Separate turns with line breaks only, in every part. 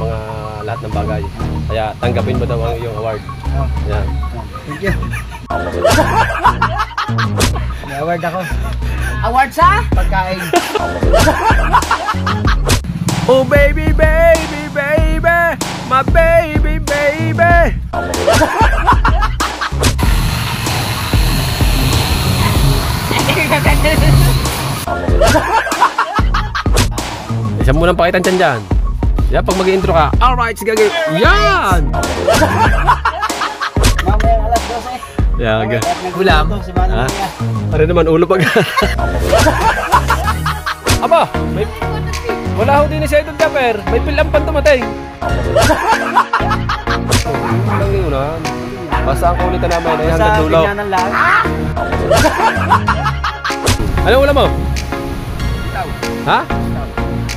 mga lahat ng bagay. Kaya tanggapin mo daw ang iyong award. Yan.
Thank you. May award ako. Award sa pagkain.
Oh baby, baby, baby, my baby, baby. Isa mo nang pakitan dyan. Yan, pag mag-intro ka, alright, sige, yan!
Mamayang alas 12.
Yan,
Ulam.
ha? Ano naman, ulo pag... Aba, may... Wala ho din si Idol Japper. May pilampan tumatay. Lang yun, ha? Basta ang kulitan namin ay hanggang dulo. Ano ulam mo? Ha?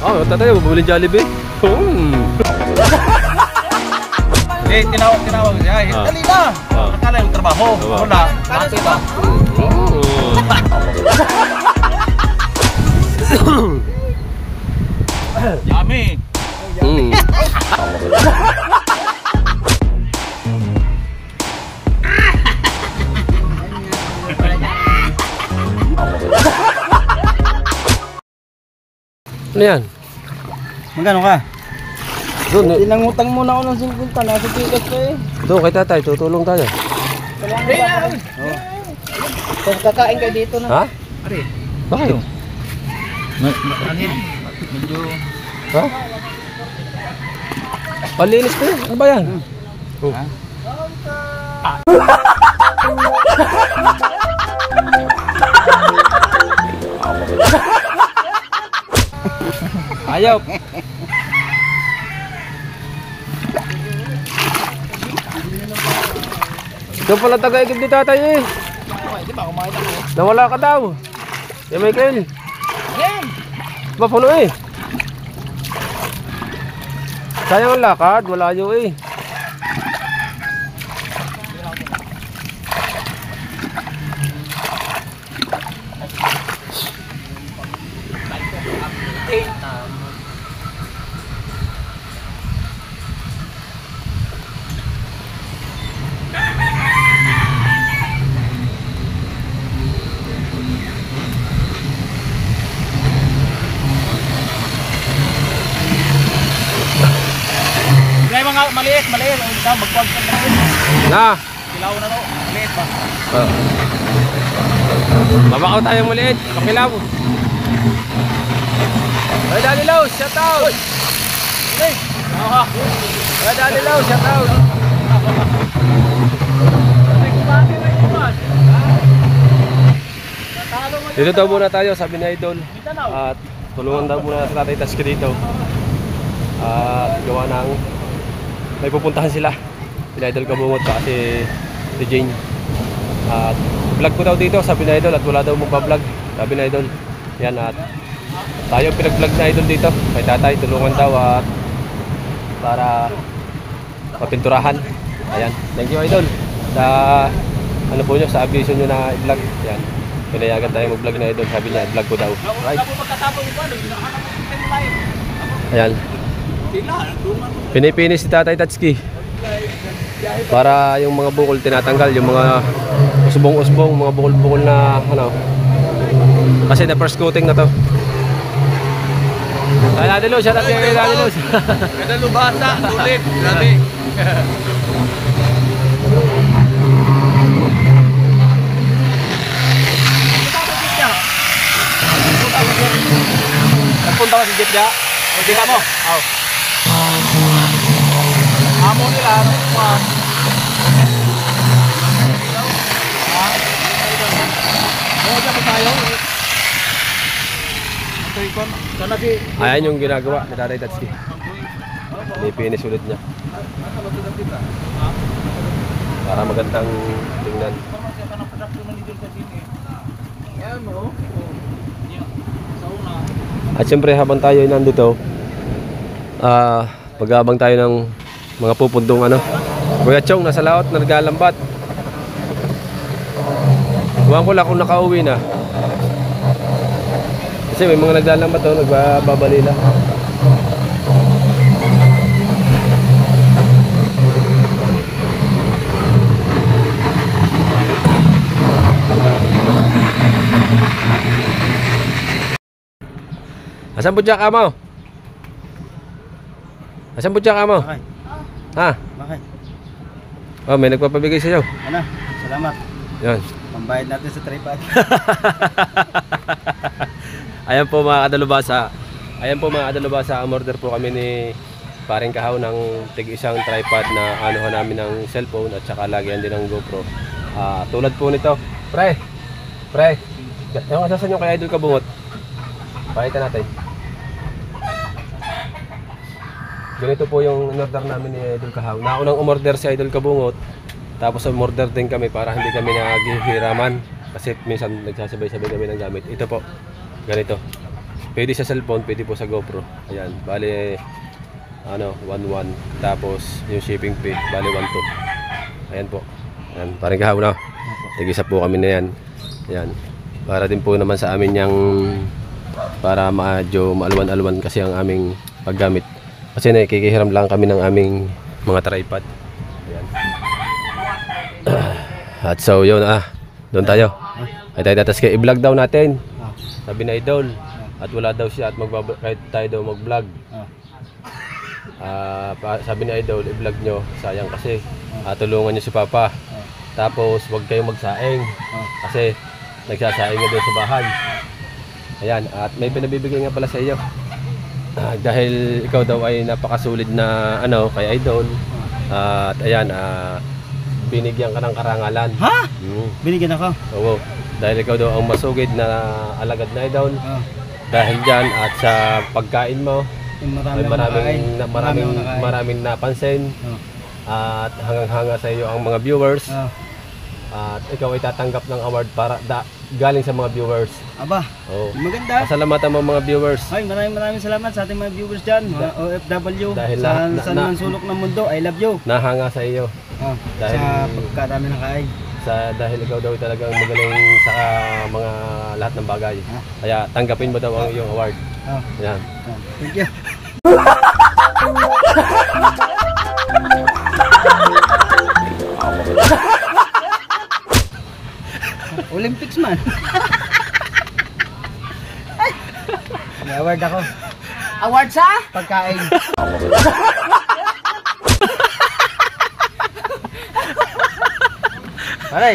Oh, tatay, bubulin Jollibee.
Eh, tinawag siya. Dali na! Akala yung trabaho. Wala. Bakit ba? Yummy!
Ano yan?
Magkano ka?
Doon,
Tinangutang muna ako ng 50. Nasa tikas ko eh.
doon kay tatay, tutulong tayo.
Kung kakain kayo dito na.
Ha? Bakit?
Medyo...
Ha? Palinis ko yun. Ano ba yan? Oh. Ayaw. Doon pala taga-igib ni tatay eh.
Di ba kumain ako?
Nawala ka daw. Eh Michael. Ba puno eh. Sayang ang lakad, malayo eh.
Maliit. Ikaw, magkuwag ka na.
Na.
Kilaw na no. Maliit ba?
Mabakaw tayo maliit. Pakilaw. Hey Daddy Low, shout out. Hey. Hey Daddy Low, shout out. Dito daw muna tayo, sabi ni Idol. At tulungan daw muna sa Tatay Tatsuki dito. At gawa ng may pupuntahan sila. Si Idol Kabungot pa si Jane. At vlog ko daw dito, sabi ni Idol, at wala daw magpa-vlog. Sabi ni Idol. Yan, at tayo pinag-vlog na Idol dito. Kay tatay, tulungan daw at para mapinturahan. Ayan, thank you Idol. Sa ano po nyo, sa aviation nyo na i-vlog. Ayan, pinayagan tayo mag-vlog na Idol. Sabi niya, i-vlog ko daw. Right? Ayan. Pinipinis si Tatay Tatsuki para yung mga bukol tinatanggal, yung mga usbong-usbong, mga bukol-bukol na ano, kasi na first coating na to. Ay, Daddy Luz, shout out kay Daddy Luz.
Ganda lubasa, sulit. Grabe.
Nagpunta ka si Jeep Dia?
Hindi ka mo? Oo. Amo nila, ano pa?
Ayan yung ginagawa ni Tatay Tatsuki. Ipinis ulit niya para magandang tingnan. At syempre habang tayo ay nandito, pag-aabang tayo ng mga pupundong ano, Kuya Chong nasa laot na naglalambat. Huwag ko lang kung nakauwi na, kasi may mga naglalambat o nagbabalila. Asan po dyan ka mo? Asan po dyan ka mo?
Bakit?
Ha?
Bakit?
Oh, may nagpapabigay sa'yo.
Ano? Salamat.
Yan.
Pambayad natin sa tripod.
Ayan po mga kadalubasa. Ayan po mga kadalubasa. Umorder po kami ni Paring Kahaw ng tig-isang tripod na anuhan namin ng cellphone at saka lagyan din ng GoPro. Tulad po nito. Pre! Yung asasan yung kay Idol Kabungot. Pakita natin. Ganito po yung in-order namin ni Idol Kahaw. Naunang umorder si Idol Kabungot. Tapos umorder din kami para hindi kami naghihiraman. Kasi minsan nagsasabay-sabay kami ng gamit. Ito po. Ganito. Pwede sa cellphone, pwede po sa GoPro. Ayan. Bale, 1.1. Tapos yung shipping fee, bale 1.2. Ayan po. Ayan. Paring Kahaw na. Tig-isa po kami na yan. Ayan. Para din po naman sa amin yung para medyo maalwan-alwan kasi ang aming paggamit. Kasi nakikihiram lang kami ng aming mga tripod. Ayan. At so yun doon tayo. Ay tayo tatas kay i-vlog daw natin. Sabi na Idol. At wala daw siya at kahit tayo daw mag-vlog. Sabi ni Idol, i-vlog nyo. Sayang kasi. Tulungan nyo si Papa. Tapos wag kayong magsaing. Kasi nagsasaing na doon sa bahay. Ayan. At may pinabibigay nga pala sa iyo. Dahil ikaw daw ay napakasulit na kay Idol. At ayan, binigyan ka ng karangalan.
Ha? Binigyan ako?
Oo. Dahil ikaw daw ang masugid na alagad na Idol. Dahil dyan at sa pagkain mo ay maraming napansin. At hanga sa iyo ang mga viewers. At ikaw ay tatanggap ng award para galing sa mga viewers.
Aba, maganda.
Pasalamatan mo mga viewers.
Ay, maraming salamat sa ating mga viewers dyan, mga OFW.
Dahil
sa man sulok ng mundo, I love you.
Nahanga sa iyo. Dahil,
sa pagkarami ng kain.
Dahil ikaw daw talagang magaling sa mga lahat ng bagay. Kaya tanggapin mo daw ang iyong award. Yan.
Thank you. Olympics man. May award ako.
Award sa?
Pagkain. Pare,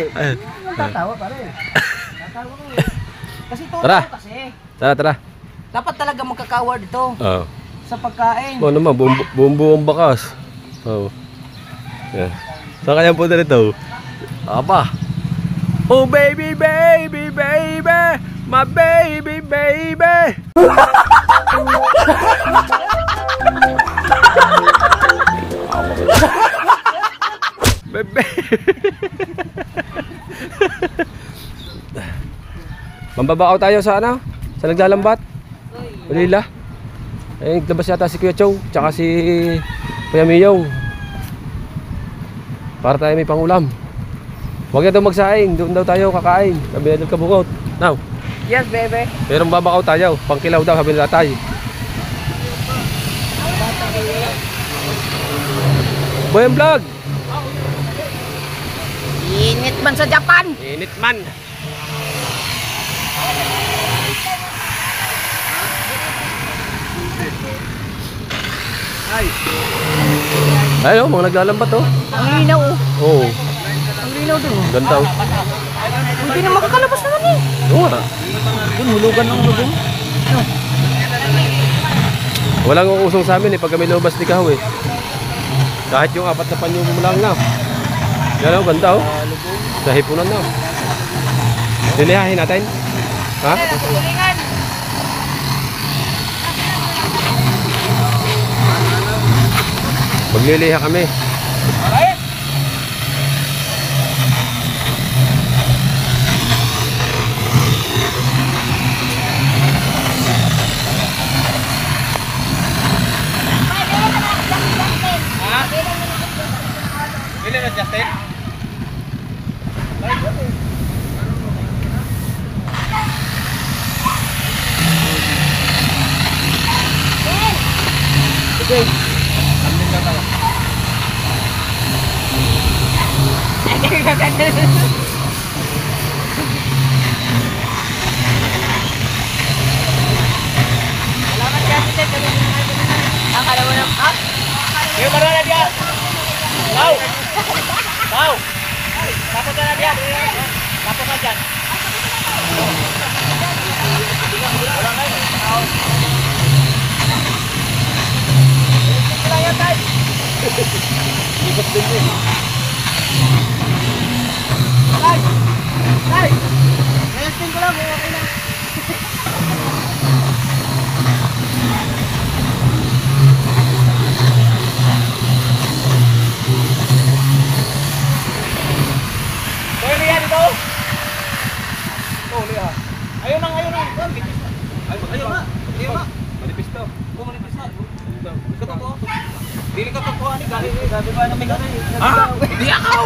tatawa pare. Tatawa ko eh.
Kasi to
Tara.
kasi.
Tara.
Dapat talaga magkaka-award ito
Oo.
sa pagkain.
Ano naman, bumbu ang bakas. Oo. Yan. Saan kaya po na ito? Aba. Oh baby, baby, baby. My baby, baby. Bebe. Mambabakaw tayo sa sa naglalambat. Ulila. Eh, naglabas yata si Kuya Chow, tsaka si Kuya Miyong. Para tayo may pangulam. Huwag na daw magsaing, doon daw tayo kakain. Sabi na Kabungot. Now.
Yes, baby.
Pero mambabakaw tayo, pangkilaw daw, sabi nila tayo. Boyang Vlog.
Init man sa Japan.
Init man. Ayun, mga naglalambat oh.
Ang linaw oh.
Oo.
Ang linaw dun oh.
Ganda oh.
Hindi na makakalabas naman eh.
Oo nga.
Dun, hulugan ng lubong.
Walang uusong sa amin eh pag kami lumabas ni Kahoy eh. Kahit yung 4 na panyo mo lang na. Yan oh, ganda oh. Sa hipunan na oh. Dilihahin natin. Ha?
Tulingan.
Magliliha kami.
Bili na Justin?
Okay.
Kayo meron na dia. Tau. Tau. Tapos na dia. Tapos na dyan. Wala na yun. Wala yan tayo. Ikot din yun. Tay! Tay! Resting ko lang. Okay lang. Pwede yan ito? Ayun na. Ayun na. Ayun na. Manipis to. Manipis na. Ikaw to po. Dili ka to po. Gabi ba namin kami? Ah! Di ako!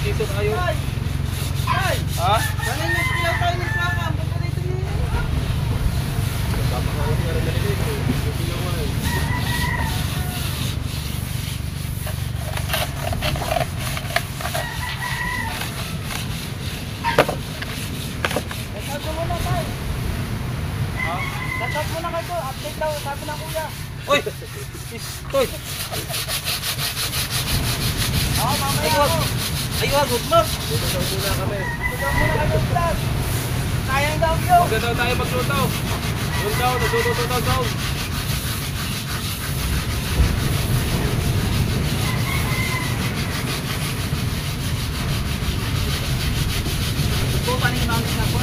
Dito tayo. Ha?
Sanay na sila tayo ng plaka. Ba't pa dito niyo?
Papahanap nga rin na dito. Hindi naman.
Nagsago mo na tayo.
Shoutout muna kayo. Update daw. Sabi ng kuya.
Uy! Uy!
Oo, mamaya ako.
Ay, wag mo!
Dito daw muna kami.
Dito daw muna kayo vlog. Sayang daw yun.
Huwag na daw tayo magluto. Doon daw, nagluluto daw.
Bukan yung namin na po.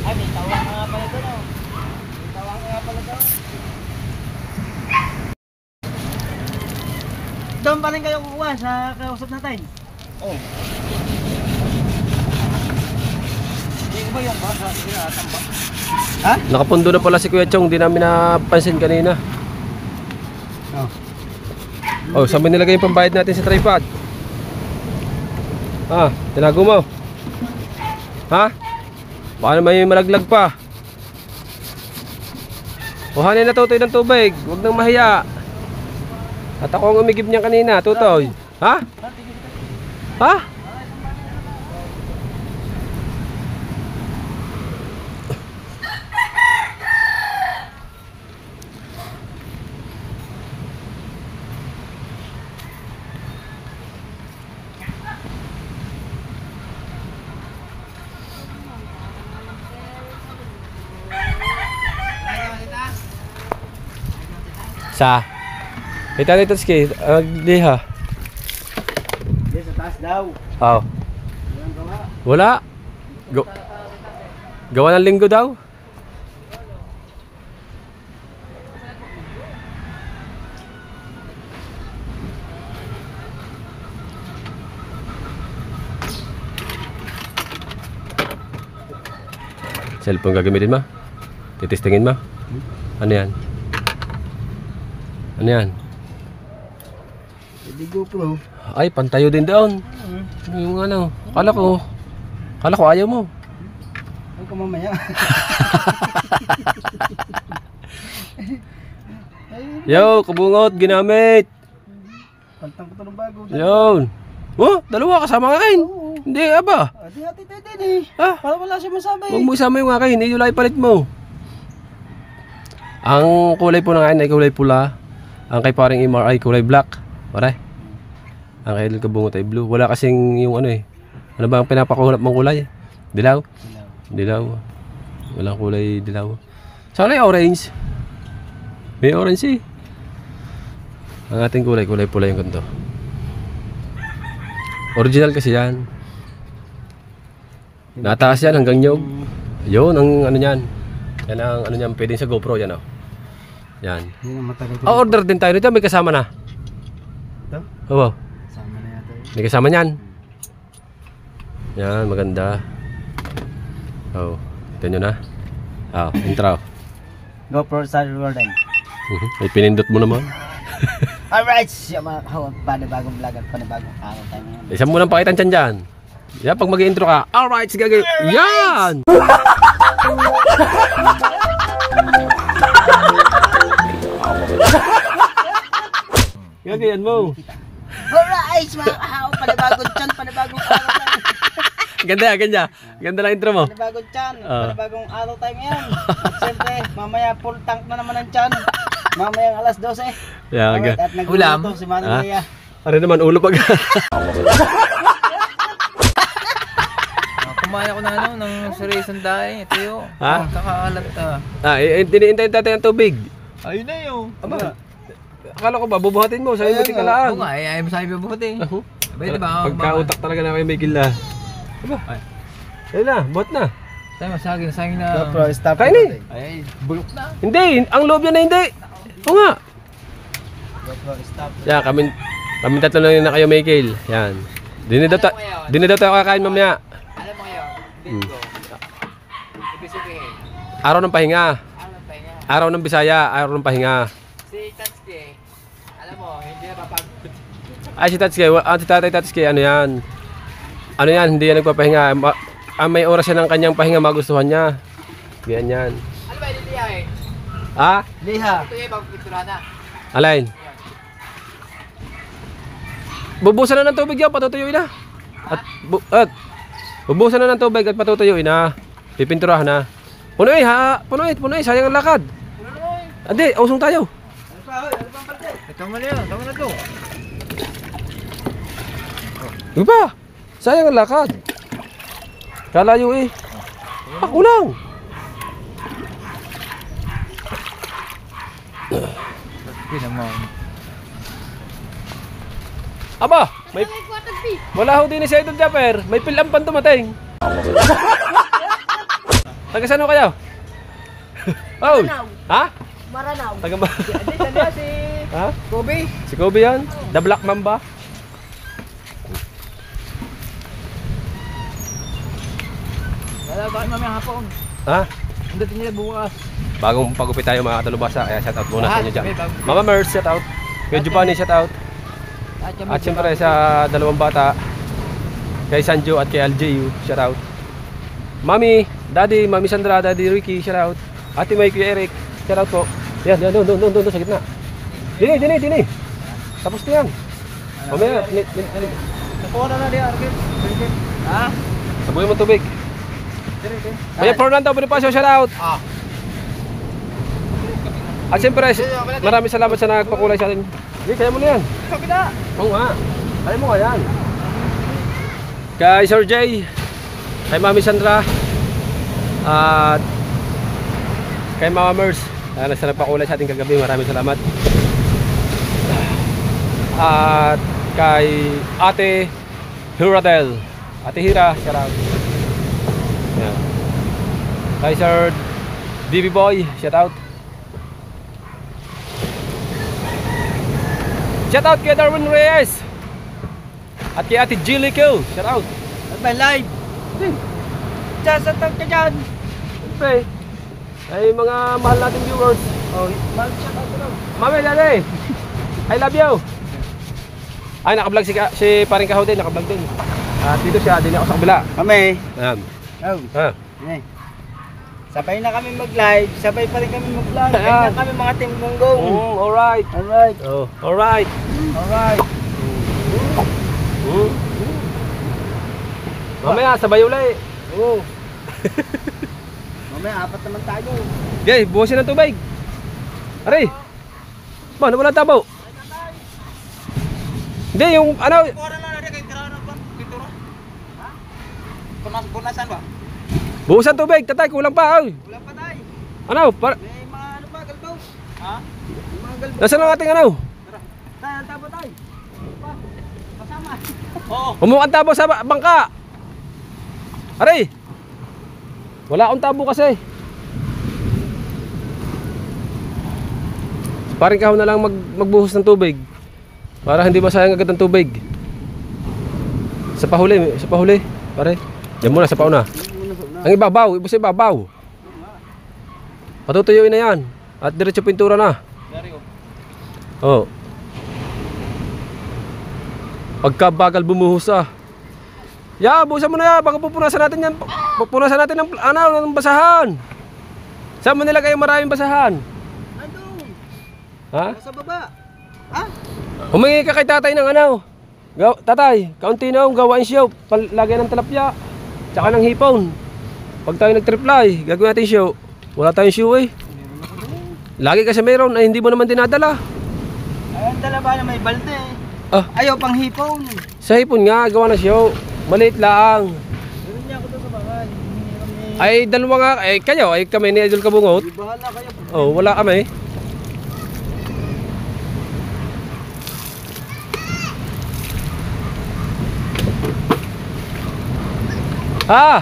Ay, may tawang nga pala doon, oh. May tawang nga pala doon. Doon pa rin kayo kukuha sa kausap natin.
Oh. Hindi ko ba yung basa? Sinatamba?
Ha?
Nakapundo na pala si Kuya Chong, di namin napansin kanina.
Oh.
Oh, saan ba nilagay yung pambayad natin sa tripod? Ah, tinago mo. Ha? Baka may malaglag pa. Kuhanin na Tutoy ng tubig. Huwag nang mahiya. At ako ang umigib niya kanina, Tutoy. Ha? Ha? Sa? Kita dito ski, liha.
Di sa taas daw.
Oh.
Walang gawa.
Wala. Gawa ng linggo daw. Cellphone gagamitin mo? Titistingin mo? Ano yan? Ano yan?
Hindi GoPro.
Ay, pantayo din doon. Yung ano, kala ko ayaw mo.
Ay ko mamaya.
Yo, kabungot, ginamit.
Pantang ko to ng bago.
Yun. Oh, dalawa kasama nga kain. Hindi, aba.
Di hati tayo din eh.
Ah,
Para wala siya masabi.
huwag mo isama yung akin, yung lay palit mo. Ang kulay po ng akin ay kulay pula. Ang kay paring MR ay kulay black. Pare. Ang kay kabungot ay blue. Wala kasing yung ano eh. Ano ba ang pinapakuhulap mong kulay? Dilaw? Dilaw. Walang kulay dilaw. Sana ay orange. May orange eh. Ang ating kulay pula yung ganito. Original kasi yan. Nataas yan hanggang nyog. Yun ang ano niyan. Yan ang ano niyan, pwedeng sa GoPro yan oh. Yan.
Yun ang matagal ko.
Order din tayo nito, may kasama na.
Ito?
Oo.
Sama na yata eh.
May kasama niyan. Yan, maganda. Oh, ito nyo na. Oh, intro.
GoPro start recording.
May pinindot mo naman.
Alright, siya mga panibagong vlog at panibagong araw tayo ngayon.
Isa mo nang pakitan dyan dyan. Yan, pag mag-intro ka, alright, sige, yan! Gagayan mo.
Alright, mga kahaw, panibagong tiyan, panibagong araw tayo.
Ganda, ganda. Ganda lang intro mo.
Panibagong tiyan, panibagong araw tayo ngayon. At siyempre, mamaya full tank na naman ang tiyan. Mamayang alas 12.
Yan,
Alright, at nagluluto si Manong
Ah?
Maria.
Ano naman, ulo pag...
Kumain ako ng ano, ng sarisan daing. Ito yun.
Ha?
Kakaalat ta.
Tiniintay natin ang tubig.
Ayun na yun.
Aba, akala ko ba, bubuhatin mo, sabi mo
Oo
tikalaan.
nga, ayaw mo sabi bubuti. Abay, diba?
Pagkautak talaga na kayo may gila. Aba, ayun na, buhat na.
Sabi mo, saging na.
GoPro stop
Kain
recording.
Ay, bulok na.
Hindi, ang loob yan na hindi. Oo nga.
GoPro stop.
Yan, kami tatlo na yun na kayo, Michael. Yan. Dini daw tayo kakain mamaya.
Alam mo kayo, bingo. Ibig
Araw ng pahinga.
alam pa niya.
Araw ng Bisaya, araw ng pahinga.
Si Tatsuki, alam mo, hindi na papagod.
Ay, si Tatsuki, si Tatay Tatsuki, ano yan? Ano yan, hindi yan nagpapahinga. May oras yan ng kanyang pahinga, magustuhan niya. Yan yan.
Ano ba, Lilia eh?
Ah?
Liha.
Ito yung pagpiptura na.
Alain. Bubusan na ng tubig yan, patutuyuin na. At bubusan na ng tubig at patutuyuin na. Pipinturahan na. Punuin ha, punuin, sayang ang lakad. Adi, usong tayo.
Tama na yun, tama na to.
Iba, sayang ang lakad. Kalayo eh. Ako lang.
Tatsuki naman.
Aba, wala ho din si Idol Japper. May pilampan dumating. Taga saan ho kayo? Oh, ha?
Maranaw.
Taga ba?
Si
Ha?
Kobe.
Si Kobe yan? The Black Mamba?
Wala ba kayo mamaya hapon?
Ha?
Hindi nila bukas.
Bagong pagupit tayo mga kalubasa, kaya shout out muna sa inyo dyan.
May bago.
Mama Mers, shout out. Kuya Giovanni, shout out. At siyempre sa dalawang bata, Kay Sanjo at kay LJU, shout out. Mami, Daddy, Mami Sandra, Daddy Ricky, shout out. Ate May, Kuya Eric, shout out po. Yan, doon sa gitna. Dini. Tapos na yan. Mamaya,
Nakuha na di Arkin. Ha?
sabuhin mo tubig. Kuya Fernando Bonifacio, shout out. At siyempre, maraming salamat sa nagpakulay sa atin. Sige, kaya mo na yan.
Kabila.
Oo nga. Kaya mo nga yan. Kay Sir Jay, kay Mami Sandra, at kay Mama Mers, na nagpakulay sa ating kagabi. Maraming salamat. At kay Ate Hiradel, Ate Hira, shout out. Yan. Kay Sir DB Boy, shout out. Shout out kay Darwin Reyes at kay Ate Jilly Q, shout out.
May live. Diyan sa tag ka dyan.
Siyempre, ay mga mahal nating viewers.
Oh, mag-shout out na.
Mami, Daddy, I love you. Ay, nakablog si Paring Kahoy din, nakablog din. At dito siya, din ako sa kabila.
Kami.
Ayan.
Oh.
Ha.
Eh. Sabay na kami mag-live, sabay pa rin kami mag-vlog.
Ayan.
Ganyan kami mga Team Gonggong.
Alright.
Alright.
Oh, alright.
Alright.
Mamaya, sabay ulit.
Oo. Mamaya, apat naman tayo.
Okay, buhusin ng tubig. Aray. Ba, nawala tabaw. Hindi, yung ano.
Kuha na lang kay Tirano pa. Pintura. Ha? Punasan ba?
Buhusan tubig, tatay, kulang pa. Ay.
Wala pa tayo.
Ano?
May mga ano pa, galbaw.
Ha?
May mga galbaw.
Nasaan ang ating ano?
Tayo, tabo tayo. Pa, kasama.
Oo.
Umukan tabo sa bangka. Aray. Wala akong tabo kasi. Paring Kahoy na lang magbuhos ng tubig. Para hindi masayang agad ang tubig. Sa pahuli, pare. Diyan muna sa pauna. Ang ibabaw, ibus sa ibabaw. Patutuyuin na yan. At diretso pintura na. Oh. Pagkabagal bumuhos ah. Buhusan mo na yan. Baka pupunasan natin yan. Pupunasan natin ng basahan. Saan mo nilagay yung maraming basahan?
Nandun.
Ha?
Nasa baba. Ha?
Humingi ka kay tatay ng ano. Tatay, kaunti na yung gawain show. Lagyan ng tilapia. Tsaka ng hipon. Pag tayo nag-triply, gagawin natin show. Wala tayong show eh. Lagi kasi mayroon ay hindi mo naman dinadala.
Ayun, dala ba na may balde?
Ah,
Ayaw pang hipon.
sa hipon nga, gawa na show. Maliit lang.
Meron niya ako doon sa bahay. Hindi kami.
Ay, dalawa nga. Ay, kayo, ay kami ni Idol Kabungot.
Di bahala kayo.
Oh, wala kami. Ha?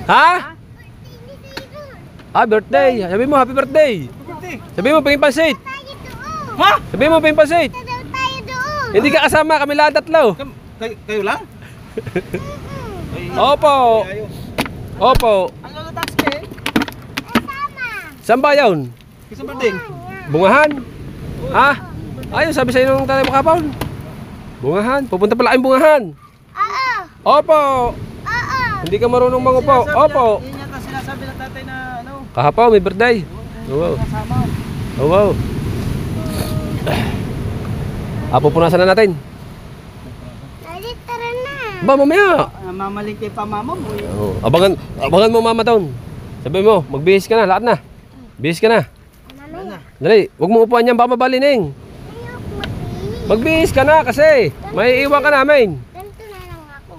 Ha? Ah, birthday. Sabi mo, happy birthday. Sabi mo, pingin pansit.
Ha?
Sabi mo, pingin pansit. Hindi ka kasama, kami lahat tatlo.
Kayo lang?
Opo. Opo.
Ang lalatas ka eh.
Saan ba yun?
Kisang birthday?
Bungahan? Ha? Ayun, sabi sa'yo nung tatay mo kapon. Bungahan. Pupunta pala kayong bungahan. Opo. Hindi ka marunong mangupo. Opo.
Yun yata sinasabi ng tatay na ano.
Kahapon, may birthday. Oo.
Kasama.
Oo. Pupunasan na natin.
Tara na.
Ba, mamaya.
Mamalingkay pa mama mo eh.
Oo. Abangan mo mama taon. Sabi mo, magbihis ka na, lahat na. Bihis ka na. Dali, huwag mo upuan yan, baka mabalining. Magbihis ka na kasi may iwan ka namin.
Ganito na lang ako.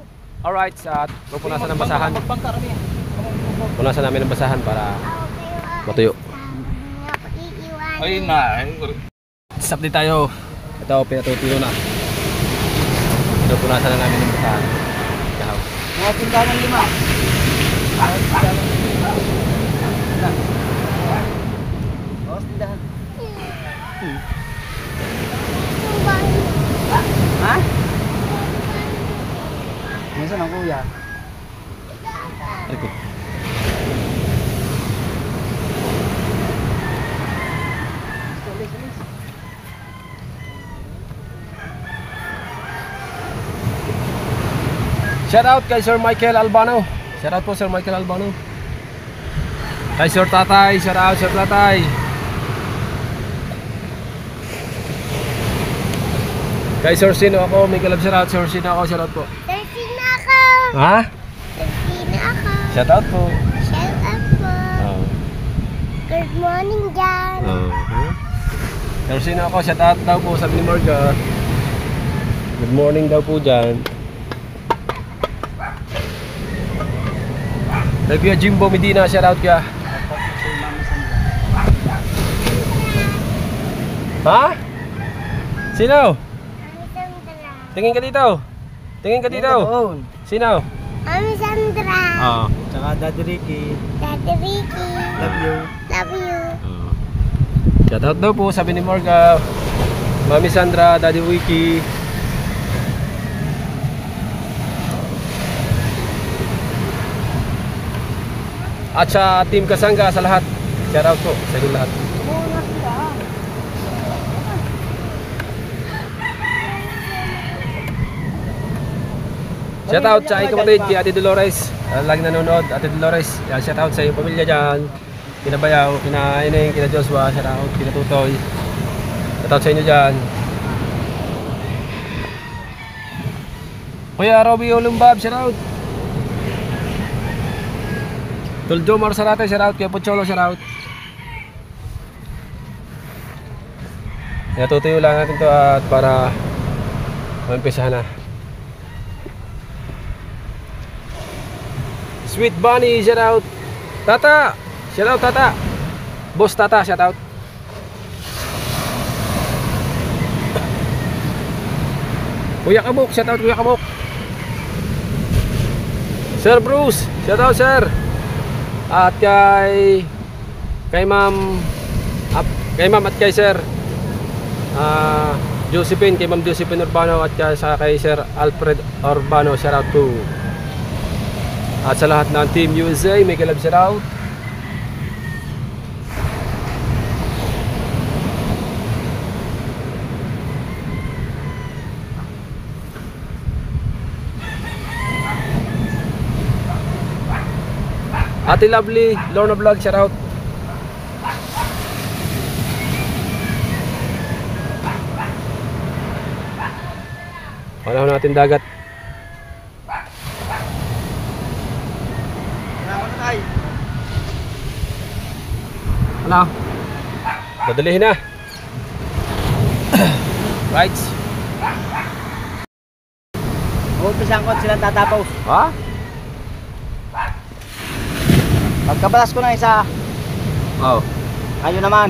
Alright, sa pupunasan ng basahan.
Magbangka kami.
Pupunasan namin ng basahan para
Ako kayo.
matuyo.
Hindi ako iiwanan.
Ay na.
Stop din tayo. Ito, pinatutuyo na. Pupunasan na namin ng basahan. Kahaw.
Mga tindahan ng 5. Mga tindahan ng 5. Bawas tindahan. Ha? Minsan ang kuya.
Ay ko. Shout out kay Sir Michael Albano. Shout out po Sir Michael Albano. Kay Sir Tatay, shout out Sir Tatay. Kay Sir Sino ako, may kalab shout out Sir Sino ako, shout out po.
Thirsty na ako.
Ha?
Thirsty na ako.
Shout out po.
Shout out po.
Oh.
Good morning, Jan.
Sir Sino ako, shout out daw po sabi ni Morga. Good morning daw po dyan. Love you Jimbo Medina, shout out ka. Ha? Sino?
Mami Sandra.
Tingin ka dito. Tingin ka dito. Sino?
Mami Sandra.
Ah.
Tsaka Daddy Ricky.
Daddy Ricky.
Love you.
Love you.
Shout out daw po sabi ni Morga. Mami Sandra, Daddy Wiki. At sa Team Kasangga sa lahat. Shout out po sa inyo lahat. Shout out sa aking kapatid, kay Ate Dolores. Lagi nanonood, Ate Dolores. Yan, shout out sa iyong pamilya dyan. Kina Bayaw, kina Ineng, kina Joshua, shout out, kina Tutoy. Shout out sa inyo dyan. Kuya Robby Olumbab, shout out. Tuljo Marsarate, shout out. Kaya Pocholo, shout out. Tutuyo lang natin to at para maimpisahan na. Sweet Bunny, shout out. Tata, shout out Tata. Boss Tata, shout out. Kuya Kabuk, shout out Kuya Kabuk. Sir Bruce, shout out sir. At kay Ma'am at kay Sir Josephine, kay Ma'am Josephine Urbano at kay Sir Alfred Urbano, shout out to. At sa lahat ng Team USA, may kalab shout out. Ate Lovely, Lorna Vlog, shout out. Panahon natin dagat. Ano? Dadalihin na. Right.
Umpisahan ko silang tatapos.
Ha?
Pagkabalas ko na isa,
Oh.
kayo naman.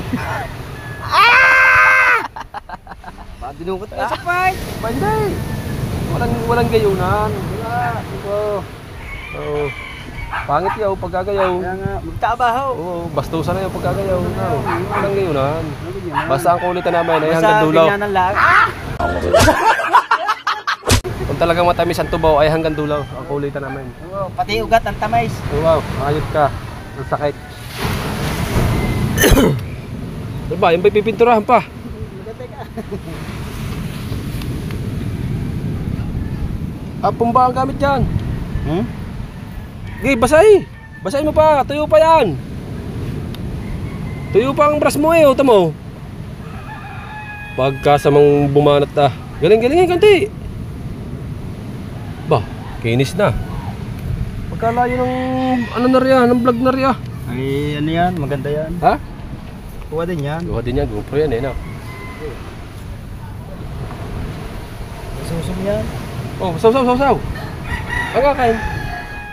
Bakit dinukot ka sa fight?
Hindi. Walang gayunan. Wala. Ito. Oh. Pangit yaw pagkagayaw.
Kaya nga, magtabaho.
Oo, bastusan na yung pagkagayaw. No. Walang gayunan. Basta ang kulitan namin ay hanggang
Basta
dulaw.
ganyan ang lag.
Kung talagang matamis ang tubaw ay hanggang dulaw. Ang kulitan namin.
Oo, pati ugat ang tamis.
Oh, wow, ayot ka. Ang sakit. Diba, yung ba'y pipinturahan pa? Apong ba ang gamit dyan? Okay, basahin. Basahin mo pa, tuyo pa yan. Tuyo pa ang brush mo eh, uta mo. Pagkasamang bumanat na. Galing-galingin kanti. Ba, kinis na. Pagkalayo ng ano na riyan, ng vlog na riyan.
Ay, ano yan? Maganda yan.
Ha?
Kuha din yan.
Gawa din yan, GoPro yan eh, no?
Susum yan.
Oh, saw. Ang kakain.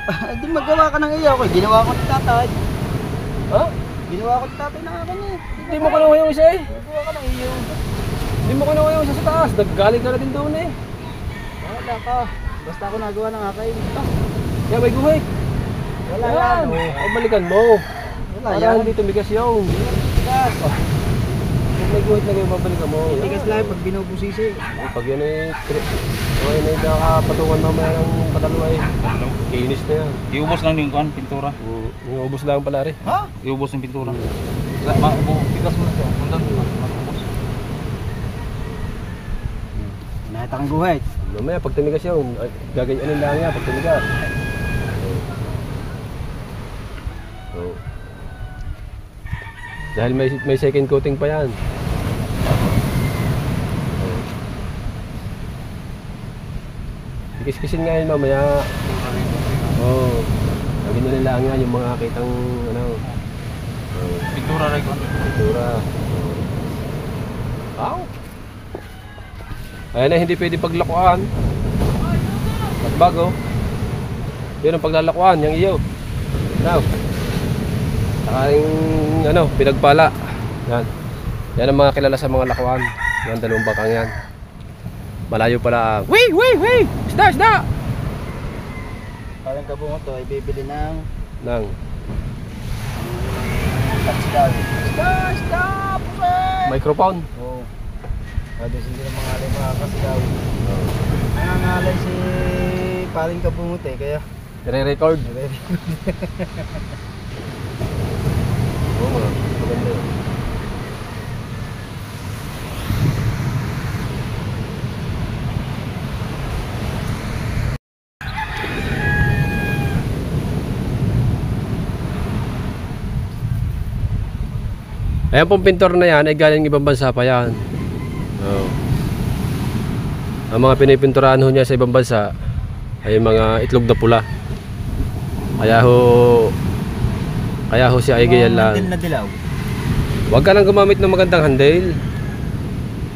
Hindi magawa ka ng iyo. Ginawa ko ni tatay.
Ha?
Ginawa ko ni tatay na akin eh.
Hindi mo kinuha yung isa eh.
Ginawa ka ng iyo.
Hindi mo kinuha yung isa sa taas. Naggaling ka na din doon eh.
Wala ka. Basta ako nagawa ng akin.
Yan, may guhit.
Wala
Yan.
yan.
Ay, balikan mo.
Wala
Para
yan.
hindi tumigas yung.
Tigas.
Kung may guhit na kayo, babalikan mo.
Tigas lang pag binubusisi.
Pag yan eh, ay nakakapatungan mamaya ng kadalawa eh. Kinis na yan.
Iubos lang yung kan, pintura.
Yung ubos lang pala rin.
Ha?
Iubos yung pintura. Tigas mo na siya. Undan mo. Ubos.
Pinahita kang guhit.
Mamaya pag tumigas yun, gaganyanin lang yan pag tumigas. Oh. Dahil may second coating pa yan. Oh. Kikis-kisin nga yun mamaya. Oh. Gaganyanin lang yan yung mga kitang ano. Oh.
Pintura rin ko.
Pintura. Aw. Ayan na, hindi pwede paglakuan. At bago. Yun ang paglalakuan, yung iyo. Now. Saka yung ano, pinagpala. Yan. Yan ang mga kilala sa mga lakuan. Yan, dalawang bakang yan. Malayo pala. Wey! Isda!
Parang kabungot to ay bibili ng
Nang.
tatsidaw.
Microphone.
Oo. Halos hindi na mangalay mga kasidaw. Nangangalay si paring kabungot eh, kaya
Re-record. Oo nga. Maganda yun. Ayan pong pintor na yan ay galing ibang bansa pa yan. Oh. Ang mga pinipinturahan ho niya sa ibang bansa ay mga itlog na pula. Kaya ho si Aige yan lang.
Handle na dilaw.
Huwag ka lang gumamit ng magandang handle.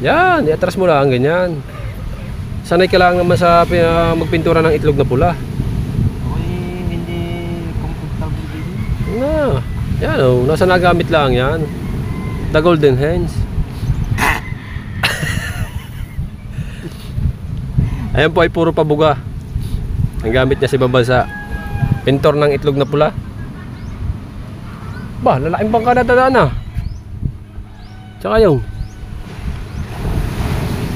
Yan, iatras mo lang ganyan. Sanay ka lang naman sa magpintura ng itlog na pula.
Ako'y hindi comfortable din.
Yan o, nasa nagamit lang yan. The Golden Hands. Ayan po ay puro pabuga. Ang gamit niya sa ibang bansa. Pintor ng itlog na pula. Ba, lalaking bangka na dadaan na. Tsaka yung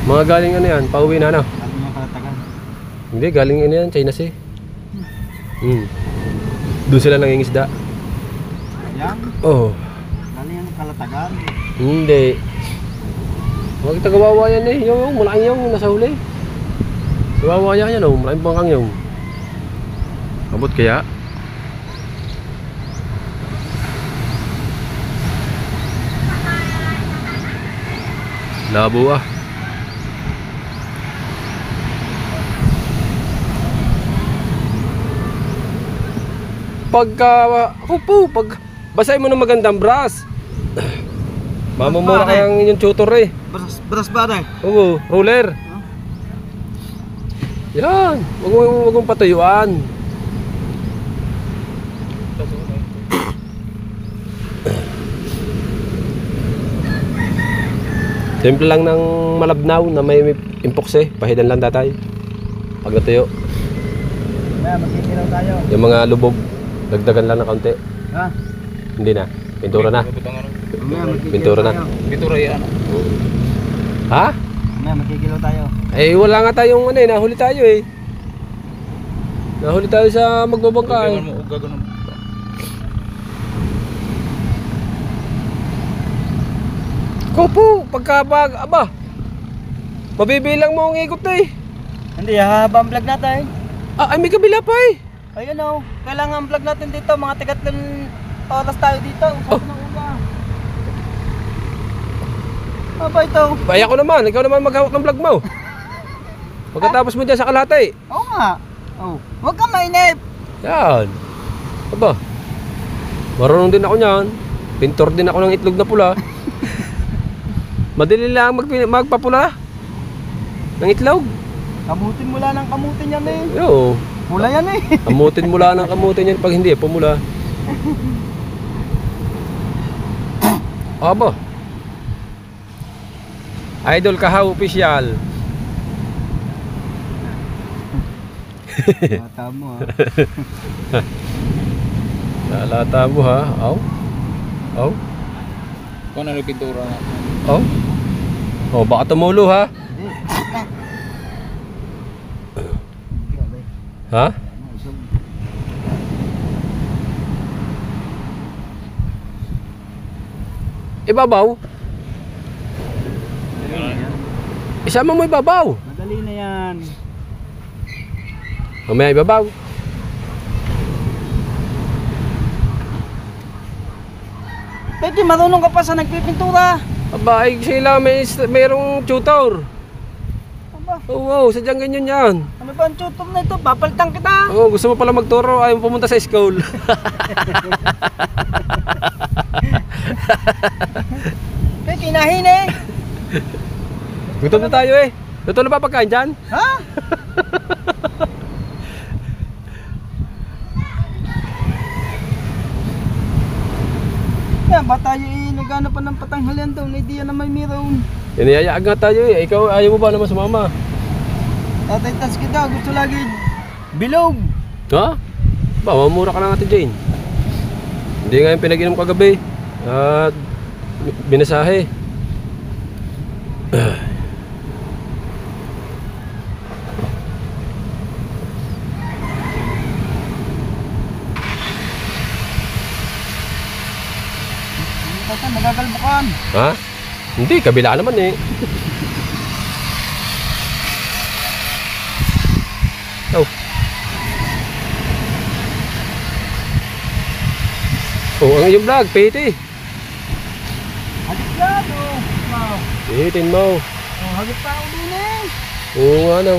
mga galing ano yan, pauwi na ano.
Ano yung kalatagan?
Hindi, galing ano yan, China Sea. Doon sila nangingisda.
Yan?
Oh,
Ano yung kalatagan?
hindi. Huwag kita kawawa yan eh. Yung malaking yung nasa huli. Kawawa yan yan oh, malaking bangkang yung. Abot kaya? Labo ah. Pag basahin mo ng magandang brush. Mamumura kayang yung tutor eh.
Bras ba na?
Oo, roller. Yan, wag mong patuyuan. Simple lang ng malabnaw na may impokse, pahidan lang tatay. Pag natuyo,
Maya, magkikilaw tayo.
yung mga lubog, dagdagan lang ng kaunti.
Ha?
Hindi na, pintura na.
Maya, magkikilaw
Pintura na.
tayo.
Pintura yan.
Ha?
Maya, magkikilaw tayo.
Eh wala nga tayong ano eh, nahuli tayo eh. Nahuli tayo sa magbabangka eh.
Gaganon mo.
Kopo, pagkabag, aba. Mabibilang mo ang ikot na eh.
Hindi, hahaba ang vlog natin.
Ah, ay may kabila pa eh.
Ayun o, kailangan ang vlog natin dito. Mga tigatlong oras tayo dito. Usap ng uga. Aba ito.
Ay ako naman, ikaw naman maghawak ng vlog mo. Pagkatapos mo dyan sa kalahati.
Oo nga. Oh, huwag kang mainip.
Yan. Aba. Marunong din ako niyan. Pintor din ako ng itlog na pula. Madali lang magpapula ng itlog.
Kamutin mula ng kamutin yan eh.
Yo.
Mula yan eh.
Kamutin mula ng kamutin yan. Pag hindi, pumula. Aba. Idol Kahaw Official.
Mata mo ha.
Nalata mo ha. Aw. Aw.
Kung ano yung pintura na.
Aw. Oh, baka tumulo ha. Ha? Ibabaw? Isama mo ibabaw.
Madali na yan.
Mamaya ibabaw.
Pwede, marunong ka pa sa nagpipintura.
Aba, ay sila mayroong tutor.
Aba,
Oo, sadyang ganyan yan.
ano ba ang tutor na ito? Papalitan kita.
Oo, gusto mo pala magturo, ayaw mo pumunta sa school.
Pwede, kinahin eh.
Gutom na tayo eh. Totoo na ba pagkain dyan?
Ha? Yan, ba tayo nagano pa ng patanghalian daw, na hindi yan na may meron.
Iniyayaan nga tayo eh. Ikaw, ayaw mo ba naman sumama?
Tatay Taski daw, gusto lagi bilog.
Ha? Ba, mamura ka lang natin Jane. Hindi nga yung pinag-inom kagabi. At binasahe.
Tatay, magagalbukan.
Ha? Hindi, kabila naman eh. Oh. Oh, ang iyong vlog, piti.
Hagit yan, oh. Wow.
Pitin mo.
Oh, hagit pa ako din eh.
Oo, ano.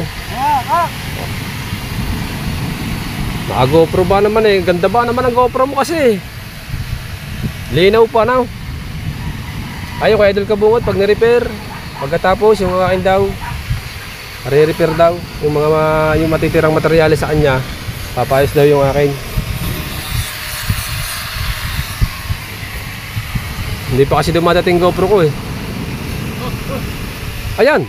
Naka-GoPro ba naman eh? Ganda ba naman ang GoPro mo kasi? Linaw pa na. Ayaw kay Idol Kabungot pag ni-repair. Pagkatapos yung akin daw, re-repair daw. Yung matitirang materyales sa kanya, papayos daw yung akin. Hindi pa kasi dumadating GoPro ko eh. Ayan.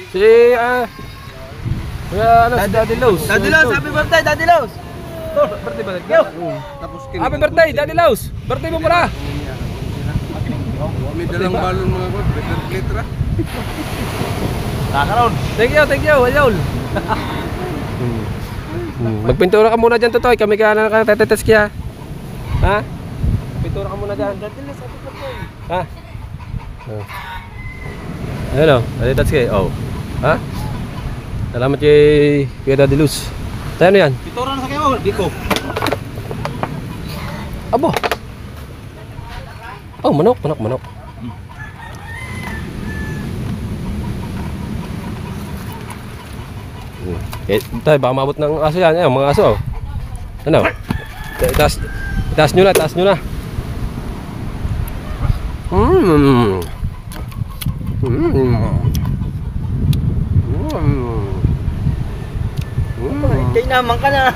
Si ano, si Daddy Lows.
Daddy Laos, happy birthday, Daddy Laos.
Birthday ba? Happy birthday, Daddy Lows. Birthday mo pala.
May dalang balon mga kot, letra.
Thank you, Ayol. Magpintura ka muna dyan, Totoy. Kami ka na nakatetetes kaya. Ha? Pintura ka muna dyan.
Daddy Laos, happy birthday.
Ha? Ayan o, natitats kayo. Oh. Ha? Salamat kay Kuya Daddy Luz. Tayo na yan.
Pitura na sa kayo, Biko.
Abo. Oh, manok. Eh, tayo, baka maabot ng aso yan. Ayan, mga aso. Ano? Itaas nyo na.
Kaya naman ka na.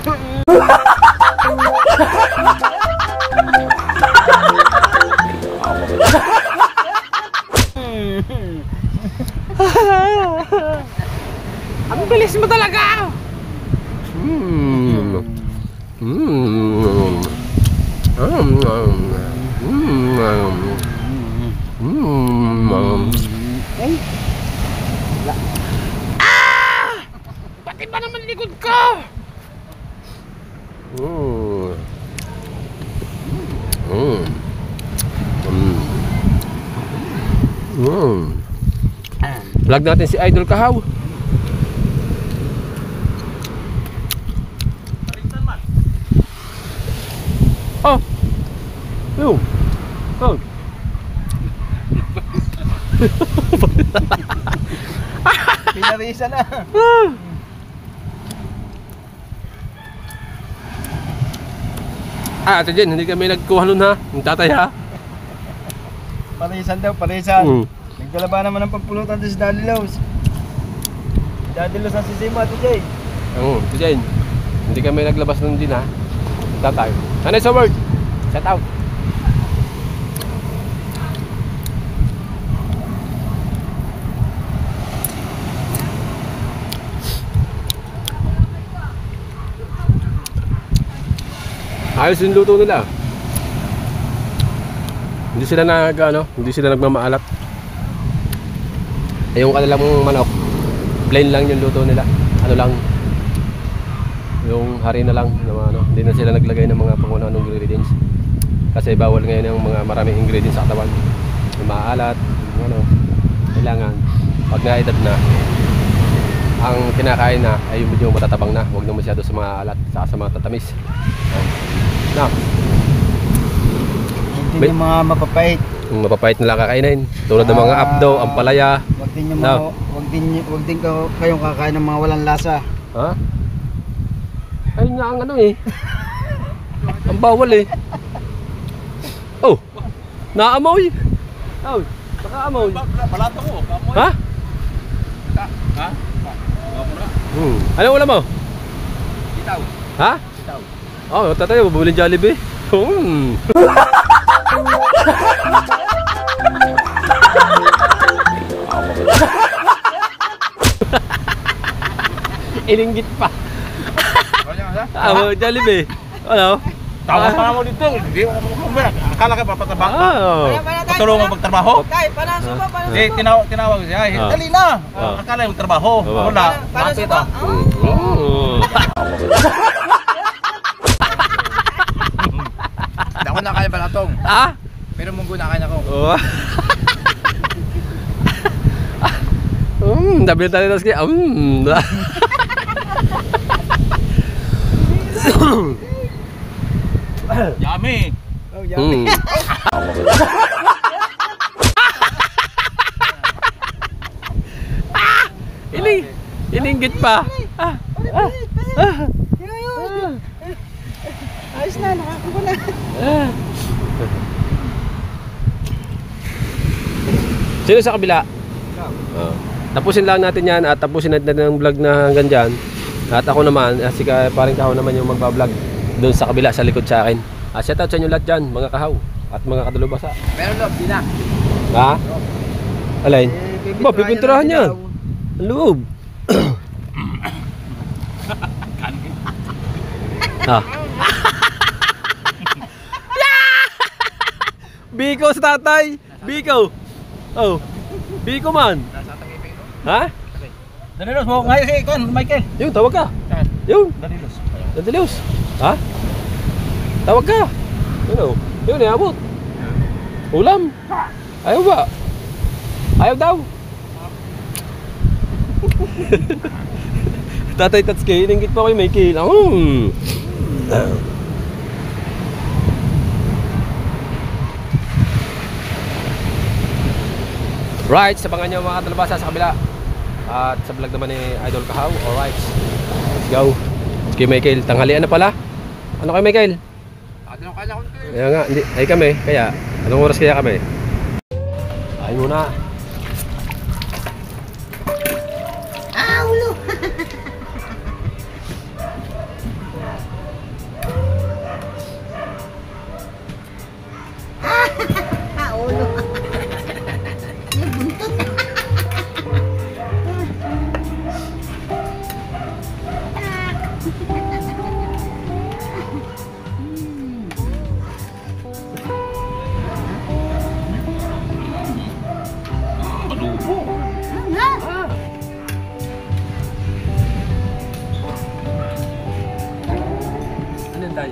Ang bilis mo talaga! Pati ba naman likod ko? Vlog natin si Idol Kahaw. Oh. Yo. Oh.
Pinarisa na.
Ate Jen, hindi kami nagkuha nun ha. Yung tatay ha.
Parisan daw, parisan. Nagdala ba naman ng pampulutan doon si Daddy Laos? Daddy Laos ang sisimo, Ate Jay.
Oo, Ate Jen. Hindi kami naglabas nun din ha. Tatay. Ano sa word? Shout out. Ayos yung luto nila. Hindi sila hindi sila nagmamaalat. Eh, yung kanilang manok, plain lang yung luto nila. Ano lang, yung harina lang, hindi na sila naglagay ng mga pangunahing ingredients. Kasi bawal ngayon yung mga maraming ingredients sa katawan. Yung maalat, kailangan pag naedad na, ang kinakain na ay medyo matatabang na, huwag na masyado sa mga alat sa mga tatamis. Na
Hindi yung mga mapapait.
mapapait na lang kakainin tulad ng mga abdo, ampalaya.
Wag din yung
No.
wag din kayong kakain ng mga walang lasa.
Ha? Ayun nga ang ano eh. Ang bawal eh. Oh, naamoy. Oh, nakaamoy.
Balato ko. Kamoy.
Ha?
Ha?
Ano ulam mo?
Itaw.
Ha?
Itaw.
Oh, tatay, bumili Jollibee. Ilinggit pa. Ah, Jollibee. Ano?
Tawag pa mo dito. Hindi mo kumbaga. Akala ka papatabang.
Ah.
Patulungan magtrabaho.
Tay, panasok ba?
Hindi, tinawag siya.
Ah.
Dali na.
Ah.
Akala yung trabaho.
Ah.
Wala.
Panasok
Bakit
ba?
ah?
Oh.
Hindi ako nakain balatong.
Ah?
Pero munggo nakain ako.
Oh. Sabi na tayo na sige.
Yummy.
Oh, yummy.
Ilinggit pa.
Ayos na, nakakuha na.
Sino sa kabila? Tapusin lang natin yan at tapusin natin ang vlog na hanggang dyan. At ako naman, si paring kahaw naman yung magbablog doon sa kabila, sa likod sa akin. Shout out sa inyo lahat dyan, mga kahaw at mga kadulubasa.
Pero loob, di na.
Ha? Alin? Ba, pipinturahan niya. Ang loob. Ha? Biko sa tatay. Biko. Oh. Biko man. Ha?
Danilos mo ngayon si Kon, Michael.
Yun, tawag ka. Yun.
Danilos.
Danilos. Ha? Tawag ka. Yun, yun, abot. Ulam. Ayaw ba? Ayaw daw. Tatay Tatsuki, iningit pa ko yung Michael. Right, sabangan nyo mga kadalabasa sa kabila. At sa vlog naman ni Idol Kahaw. Alright, let's go. Kay Michael, tanghalian na pala. Ano kay Michael?
Ano kaya ako?
Kaya nga, hindi, ay kami, kaya anong oras kaya kami? Ay muna. Ano tayo?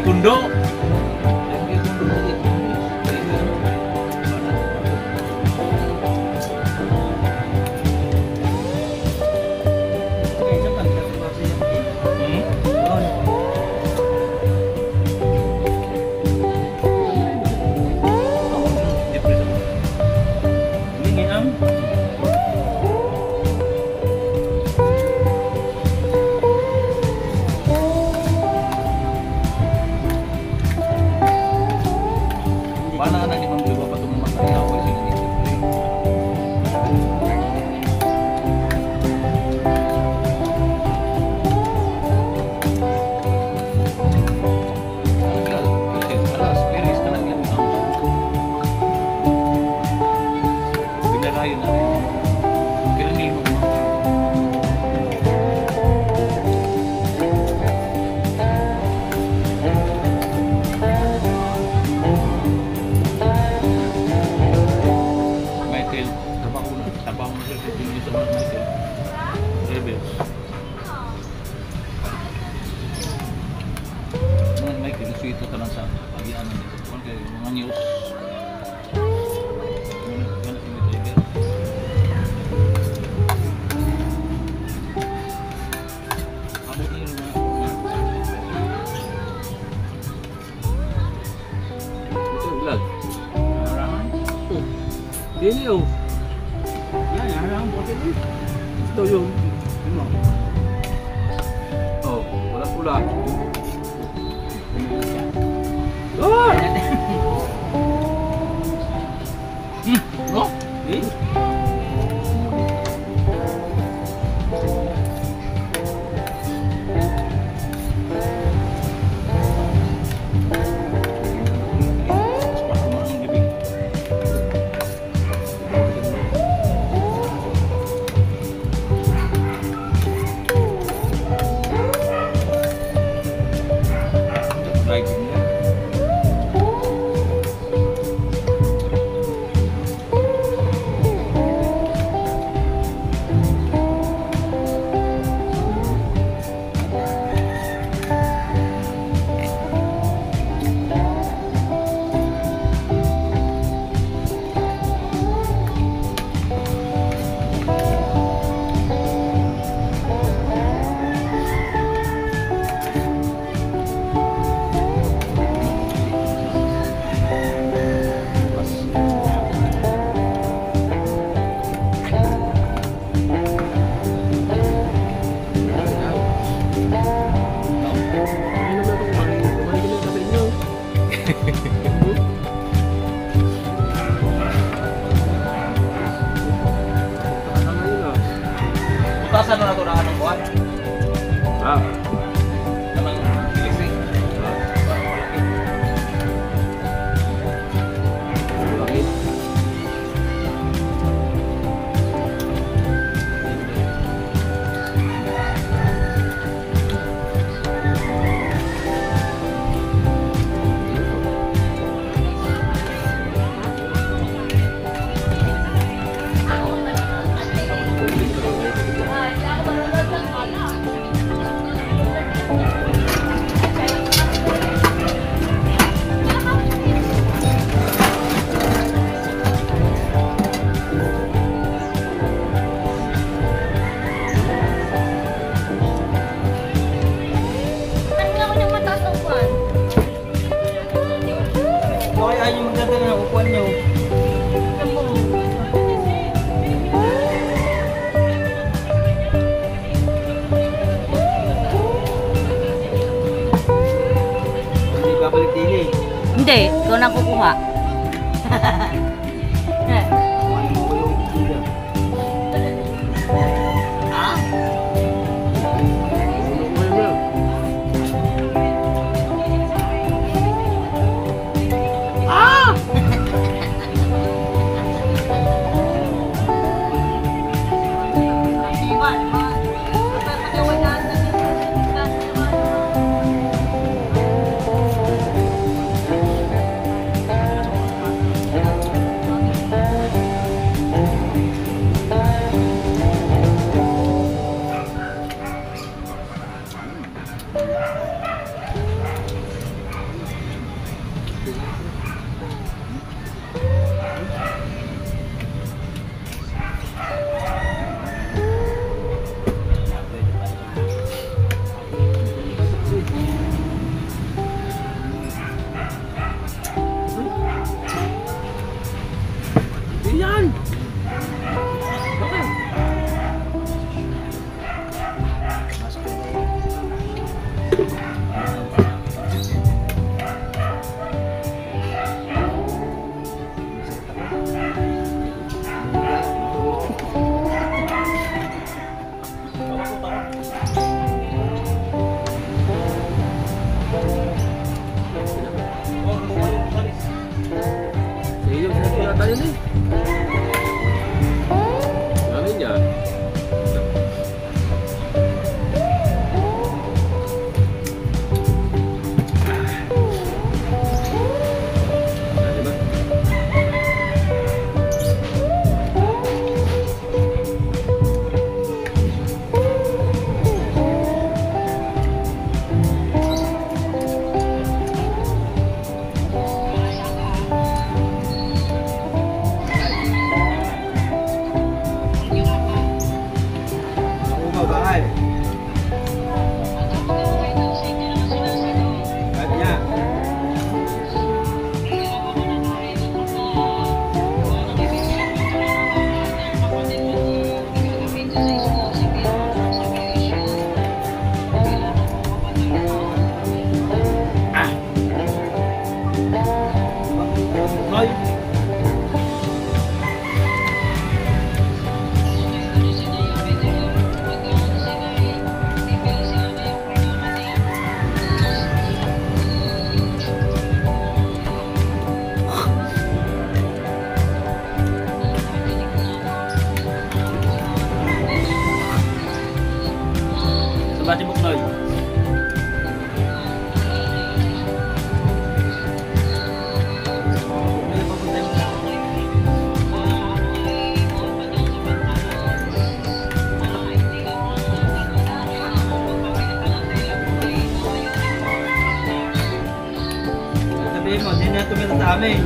kundo. Mana na di man beliau pa tumang makaya ko sa inyo. Ito talang sa pagian ng dito. Kaya mga news.
Ito yung vlog. Hindi yung. Ito yung. Oh, wala pula. Oh!
Oh, eh? Butasan na ito na anong buwan?
Ah.
Namang electric?
Langit.
Kaya yung magdadala ng upuan nyo. Hindi babalik dili.
Hindi, ikaw na kukuha.
marami.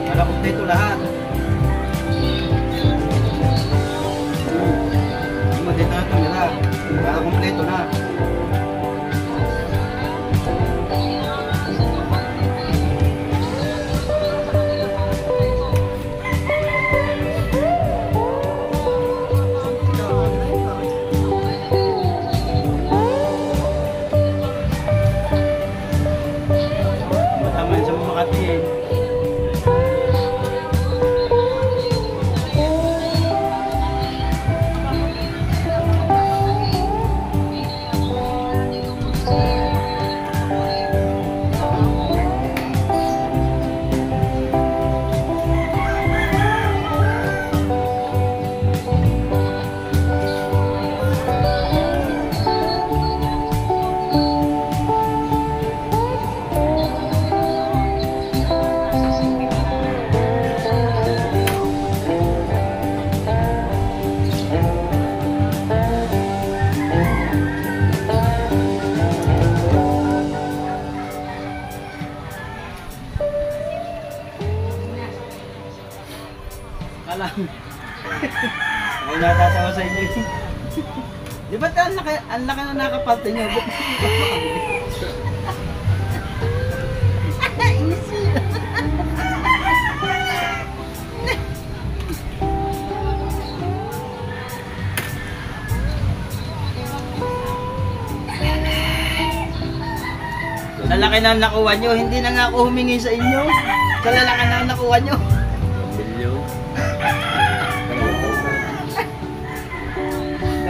Para kumpleto lahat. Dito na tumira. Para kumpleto na. Matama sa mga Makati. Alam. Ay natatawa sa inyo. Di ba ang laki na nakapalto nyo? Sa laki na nakuha nyo, hindi na nga ako humingi sa inyo. Sa lalaki na nakuha nyo.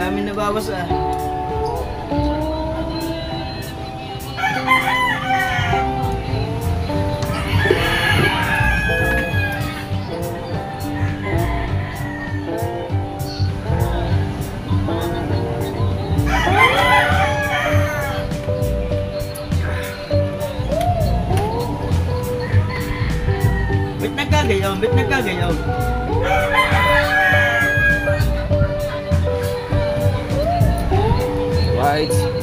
Dami na bawas ah. Ba't nagkagayaw?
Right.